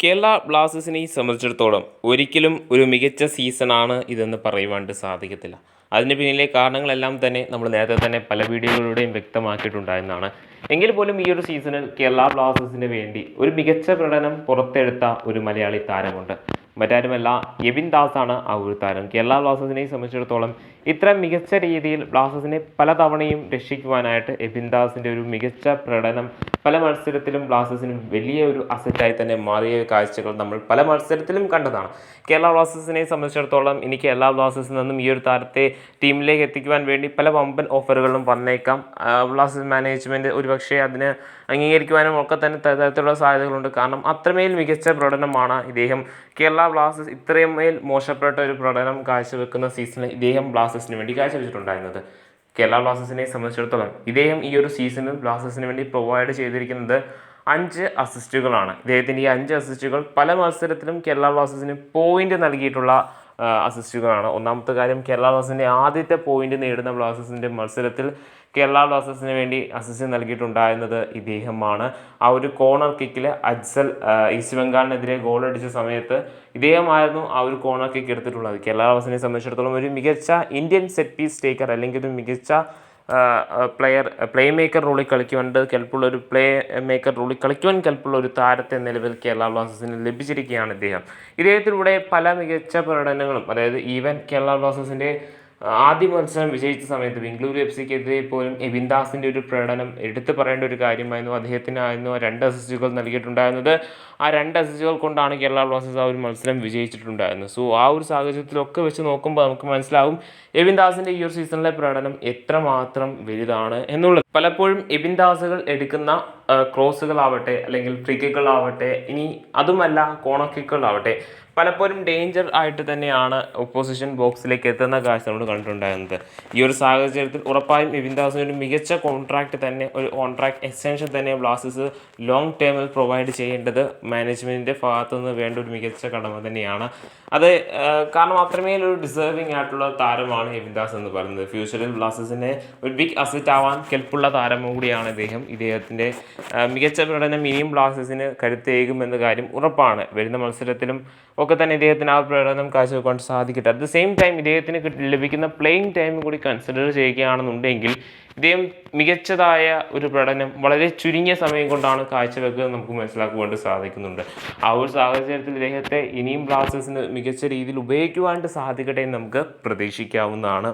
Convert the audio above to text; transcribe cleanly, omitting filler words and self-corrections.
കേരള ബ്ലാസ്റ്റേഴ്സിനെ സംബന്ധിച്ചിടത്തോളം ഒരിക്കലും ഒരു മികച്ച സീസണാണ് ഇതെന്ന് പറയുവാൻ സാധിക്കത്തില്ല. അതിന് പിന്നിലെ കാരണങ്ങളെല്ലാം തന്നെ നമ്മൾ നേരത്തെ തന്നെ പല വീഡിയോകളിലൂടെയും വ്യക്തമാക്കിയിട്ടുണ്ടായിരുന്നതാണ്. എങ്കിൽ പോലും ഈ ഒരു സീസണിൽ കേരള ബ്ലാസ്റ്റേഴ്സിന് വേണ്ടി ഒരു മികച്ച പ്രകടനം പുറത്തെടുത്ത ഒരു മലയാളി താരമുണ്ട്. മറ്റാരുമല്ല, എബിൻ ദാസാണ് ആ ഒരു താരം. കേരള ബ്ലാസ്റ്റേഴ്സിനെ സംബന്ധിച്ചിടത്തോളം ഇത്ര മികച്ച രീതിയിൽ ബ്ലാസ്റ്റേഴ്സിനെ പലതവണയും രക്ഷിക്കുവാനായിട്ട് എബിൻ ദാസിൻ്റെ ഒരു മികച്ച പ്രകടനം പല മത്സരത്തിലും ബ്ലാസ്റ്റേഴ്സിന് വലിയ ഒരു അസറ്റായി തന്നെ മാറിയ കാഴ്ചകൾ നമ്മൾ പല മത്സരത്തിലും കണ്ടതാണ്. കേരള ബ്ലാസ്റ്റേഴ്സിനെ സംബന്ധിച്ചിടത്തോളം ഇനി കേരള ബ്ലാസ്റ്റേഴ്സിൽ നിന്നും ഈ ഒരു താരത്തെ ടീമിലേക്ക് എത്തിക്കുവാൻ വേണ്ടി പല വമ്പൻ ഓഫറുകളും വന്നേക്കാം. ബ്ലാസ്റ്റേഴ്സ് മാനേജ്മെൻറ്റ് ഒരുപക്ഷെ അതിന് അംഗീകരിക്കുവാനും ഒക്കെ തന്നെ തരത്തിലുള്ള സാധ്യതകളുണ്ട്. കാരണം അത്രമേൽ മികച്ച പ്രകടനമാണ് ഇദ്ദേഹം കേരള ബ്ലാസ്റ്റേഴ്സ് ഇത്രയുമേൽ മോശപ്പെട്ട ഒരു പ്രകടനം കാഴ്ചവെക്കുന്ന സീസണിൽ ഇദ്ദേഹം ബ്ലാസ്റ്റേഴ്സിന് വേണ്ടി കാഴ്ചവെച്ചിട്ടുണ്ടായിരുന്നത്. കേരള ബ്ലാസ്റ്റേഴ്സിനെ സംബന്ധിച്ചിടത്തോളം ഇദ്ദേഹം ഈ ഒരു സീസണിൽ ബ്ലാസ്റ്റേഴ്സിന് വേണ്ടി പ്രൊവൈഡ് ചെയ്തിരിക്കുന്നത് 5 അസിസ്റ്റുകളാണ്. ഇദ്ദേഹത്തിൻ്റെ ഈ 5 അസിസ്റ്റുകൾ പല മത്സരത്തിലും കേരള ബ്ലാസ്റ്റേഴ്സിന് പോയിന്റ് നൽകിയിട്ടുള്ള അസിസ്റ്റുകളാണ്. ഒന്നാമത്തെ കാര്യം, കേരള ബ്ലാസ്റ്റേഴ്സിൻ്റെ ആദ്യത്തെ പോയിന്റ് നേടുന്ന ബ്ലാസ്റ്റേഴ്സിൻ്റെ മത്സരത്തിൽ കേരള ബ്ലാസ്റ്റേഴ്സിന് വേണ്ടി അസിസ്റ്റ് നൽകിയിട്ടുണ്ടായിരുന്നത് ഇദ്ദേഹമാണ്. ആ ഒരു കോർണർ കിക്കിൽ അജ്സൽ ഈസ്റ്റ് ബംഗാളിനെതിരെ ഗോൾ അടിച്ച സമയത്ത് ഇദ്ദേഹമായിരുന്നു ആ ഒരു കോർണർ കിക്ക് എടുത്തിട്ടുള്ളത്. കേരള ബ്ലാസ്റ്റേഴ്സിനെ സംബന്ധിച്ചിടത്തോളം ഒരു മികച്ച ഇന്ത്യൻ സെറ്റ് പീസ് ടേക്കർ അല്ലെങ്കിൽ ഒരു മികച്ച പ്ലേ മേക്കർ റോളിൽ കളിക്കുവാൻ കെൽപ്പുള്ള ഒരു കെൽപ്പുള്ള ഒരു താരത്തെ നിലവിൽ കേരള ബ്ലാസ്റ്റേഴ്സിന് ലഭിച്ചിരിക്കുകയാണ് ഇദ്ദേഹത്തിലൂടെ പല മികച്ച പ്രകടനങ്ങളും, അതായത് ഈവൻ കേരള ബ്ലാസ്റ്റേഴ്സിൻ്റെ ആദ്യ മത്സരം വിജയിച്ച സമയത്ത് ബംഗളൂരു FCക്കെതിരെ പോലും എബിൻ ദാസിൻ്റെ ഒരു പ്രകടനം എടുത്തു പറയേണ്ട ഒരു കാര്യമായിരുന്നു. അദ്ദേഹത്തിനായിരുന്നു 2 അസിസ്റ്റുകൾ നൽകിയിട്ടുണ്ടായിരുന്നത്. ആ 2 അസിസ്റ്റുകൾ കൊണ്ടാണ് കേരള ബ്ലാസ്റ്റേഴ്സ് ആ ഒരു മത്സരം വിജയിച്ചിട്ടുണ്ടായിരുന്നത്. സോ ആ ഒരു സാഹചര്യത്തിലൊക്കെ വെച്ച് നോക്കുമ്പോൾ നമുക്ക് മനസ്സിലാവും എബിൻ ദാസിൻ്റെ ഈ ഒരു സീസണിലെ പ്രകടനം എത്രമാത്രം വലുതാണ് എന്നുള്ളത്. പലപ്പോഴും എബിൻ ദാസുകൾ എടുക്കുന്ന ക്രോസുകളാവട്ടെ അല്ലെങ്കിൽ ഫ്രീ കിക്കുകളാവട്ടെ, ഇനി അതുമല്ല കോർണർ കിക്കുകളാവട്ടെ, പലപ്പോഴും ഡേഞ്ചർ ആയിട്ട് തന്നെയാണ് ഒപ്പോസിഷൻ ബോക്സിലേക്ക് എത്തുന്ന കാഴ്ച നമ്മൾ കണ്ടിട്ടുണ്ടായിരുന്നത്. ഈ ഒരു സാഹചര്യത്തിൽ ഉറപ്പായും എബിൻ ദാസിന് ഒരു മികച്ച കോൺട്രാക്ട് എക്സ്റ്റൻഷൻ തന്നെ ബ്ലാസ്റ്റേഴ്സ് ലോങ് ടേമിൽ പ്രൊവൈഡ് ചെയ്യേണ്ടത് മാനേജ്മെൻറ്റിൻ്റെ ഭാഗത്തു നിന്ന് വേണ്ട ഒരു മികച്ച കടമ തന്നെയാണ്. അത് കാരണം അത്രമേൽ ഒരു ഡിസേർവിംഗ് ആയിട്ടുള്ള താരമാണ് എബിൻ ദാസ് എന്ന് പറയുന്നത്. ഫ്യൂച്ചറിൽ ബ്ലാസ്റ്റേഴ്സിനെ ഒരു ബിഗ് അസറ്റ് ആവാൻ കെൽപ്പുള്ള താരം കൂടിയാണ് ഇദ്ദേഹത്തിൻ്റെ മികച്ച പ്രകടനം ഇനിയും ബ്ലാസ്റ്റേഴ്സിന് കരുത്തേകുമെന്ന കാര്യം ഉറപ്പാണ്. വരുന്ന മത്സരത്തിലും ഒക്കെ തന്നെ ഇദ്ദേഹത്തിന് ആ പ്രകടനം കാഴ്ചവെക്കാൻ സാധിക്കട്ടെ. അറ്റ് ദ സെയിം ടൈം ഇദ്ദേഹത്തിന് ലഭിക്കുന്ന പ്ലേയിങ് ടൈം കൂടി കൺസിഡർ ചെയ്യുകയാണെന്നുണ്ടെങ്കിൽ ഇദ്ദേഹം മികച്ചതായ ഒരു പ്രകടനം വളരെ ചുരുങ്ങിയ സമയം കൊണ്ടാണ് കാഴ്ചവെക്കുന്നത് നമുക്ക് മനസ്സിലാക്കുവാൻ സാധിക്കുന്നുണ്ട്. ആ ഒരു സാഹചര്യത്തിൽ ഇദ്ദേഹത്തെ ഇനിയും ബ്ലാസ്റ്റേഴ്സിന് മികച്ച രീതിയിൽ ഉപയോഗിക്കുവാൻ സാധിക്കട്ടെ എന്ന് നമുക്ക് പ്രതീക്ഷിക്കാവുന്നതാണ്.